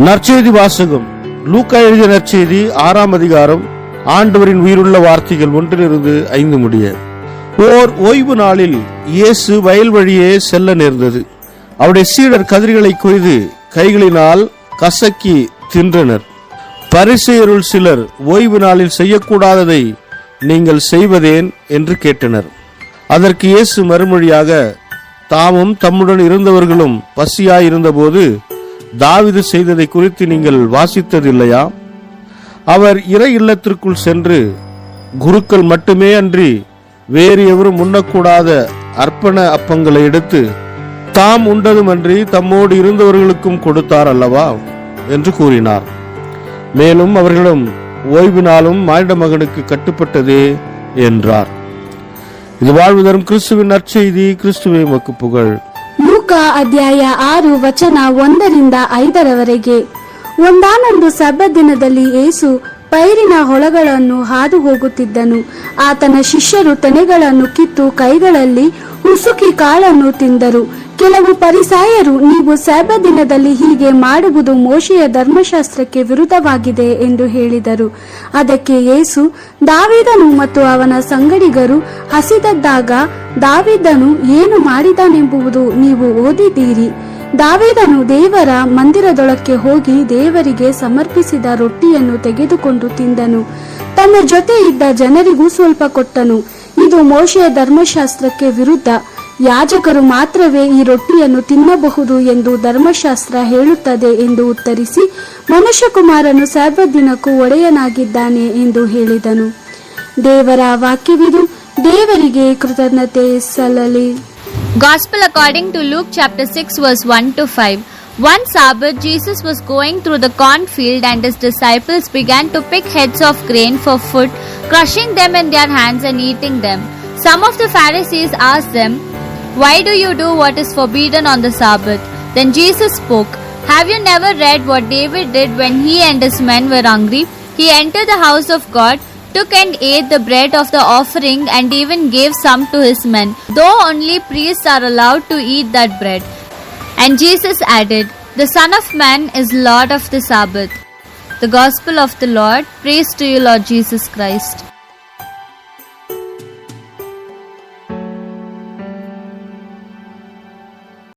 நற்செய்தி வாசகம். லூக்கா எழுதிய நற்செய்தி 6ஆம் அதிகாரம். ஆண்டவரின் உயிருள்ள வார்த்தைகள் 1-5 முடிய. ஓர் ஓய்வு நாளில் இயேசு வயல் வழியே செல்ல நேர்ந்தது. அவருடைய சீடர் கதிர்களை கொய்து கைகளினால் கசக்கி தின்றனர். பரிசேயருள் சிலர், ஓய்வு நாளில் செய்யக்கூடாததை நீங்கள் செய்வதேன் என்று கேட்டனர். அதற்கு இயேசு மறுமொழியாக, தாமும் தம்முடன் இருந்தவர்களும் பசியாயிருந்தபோது தாவீது செய்ததை குறித்து நீங்கள் வாசித்ததில்லையா? அவர் இறை இல்லத்திற்குள் சென்று குருக்கள் மட்டுமே அன்றி வேறு எவரும் உண்ணக்கூடாத அர்ப்பண அப்பங்களை எடுத்து தாம் உண்டதுமன்றி தம்மோடு இருந்தவர்களுக்கும் கொடுத்தார் அல்லவா என்று கூறினார். மேலும் அவர்களிடம், ஓய்வு நாளும் மானிட மகனுக்கு கட்டுப்பட்டதே என்றார். இது வாழ்வு தரும் கிறிஸ்துவின் நற்செய்தி. கிறிஸ்துவே உமக்கு புகழ். ಲೂಕ ಅಧ್ಯಾಯ 6 ವಚನ 1-5. ಒಂದಾನೊಂದು ಸಬ್ಬತ್ ದಿನದಲ್ಲಿ ಯೇಸು ಪೈರಿನ ಹೊಲಗಳನ್ನು ಹಾದು ಹೋಗುತ್ತಿದ್ದನು. ಆತನ ಶಿಷ್ಯರು ತೆನೆಗಳನ್ನು ಕಿತ್ತು ಕೈಗಳಲ್ಲಿ ಉಸುಕಿ ಕಾಳನ್ನು ತಿಂದರು. ಕೆಲವು ಪರಿಸಾಯರು, ನೀವು ಸಬ್ಬತ್ ದಿನದಲ್ಲಿ ಹೀಗೆ ಮಾಡುವುದು ಮೋಶೆಯ ಧರ್ಮಶಾಸ್ತ್ರಕ್ಕೆ ವಿರುದ್ಧವಾಗಿದೆ ಎಂದು ಹೇಳಿದರು. ಅದಕ್ಕೆ ಯೇಸು, ದಾವೀದನು ಮತ್ತು ಅವನ ಸಂಗಡಿಗರು ಹಸಿದದ್ದಾಗ ದಾವೀದನು ಏನು ಮಾಡಿದನೆಂಬುದು ನೀವು ಓದಿದ್ದೀರಿ. ದಾವೀದನು ದೇವರ ಮಂದಿರದೊಳಕ್ಕೆ ಹೋಗಿ ದೇವರಿಗೆ ಸಮರ್ಪಿಸಿದ ರೊಟ್ಟಿಯನ್ನು ತೆಗೆದುಕೊಂಡು ತಿಂದನು. ತನ್ನ ಜೊತೆ ಇದ್ದ ಜನರಿಗೂ ಸ್ವಲ್ಪ ಕೊಟ್ಟನು. ಇದು ಮೋಶೆಯ ಧರ್ಮಶಾಸ್ತ್ರಕ್ಕೆ ವಿರುದ್ಧ. ಯಾಜಕರು ಮಾತ್ರವೇ ಈ ರೊಟ್ಟಿಯನ್ನು ತಿನ್ನಬಹುದು ಎಂದು ಧರ್ಮಶಾಸ್ತ್ರ ಹೇಳುತ್ತದೆ ಎಂದು ಉತ್ತರಿಸಿ, ಮನುಷ್ಯಕುಮಾರನು ಸಬ್ಬತ್ ದಿನಕ್ಕೂ ಒಡೆಯನಾಗಿದ್ದಾನೆ ಎಂದು ಹೇಳಿದನು. ದೇವರ ವಾಕ್ಯವಿದು. ದೇವರಿಗೆ ಕೃತಜ್ಞತೆ ಸಲ್ಲಲಿ. Gospel according to Luke chapter 6 verse 1-5. One Sabbath, Jesus was going through the cornfield and his disciples began to pick heads of grain for food, crushing them in their hands and eating them. Some of the Pharisees asked them, "Why do you do what is forbidden on the Sabbath?" Then Jesus spoke, "Have you never read what David did when he and his men were hungry? He entered the house of God, took and ate the bread of the offering and even gave some to his men, though only priests are allowed to eat that bread." And Jesus added, "The Son of Man is Lord of the Sabbath." The Gospel of the Lord. Praise to you, Lord Jesus Christ.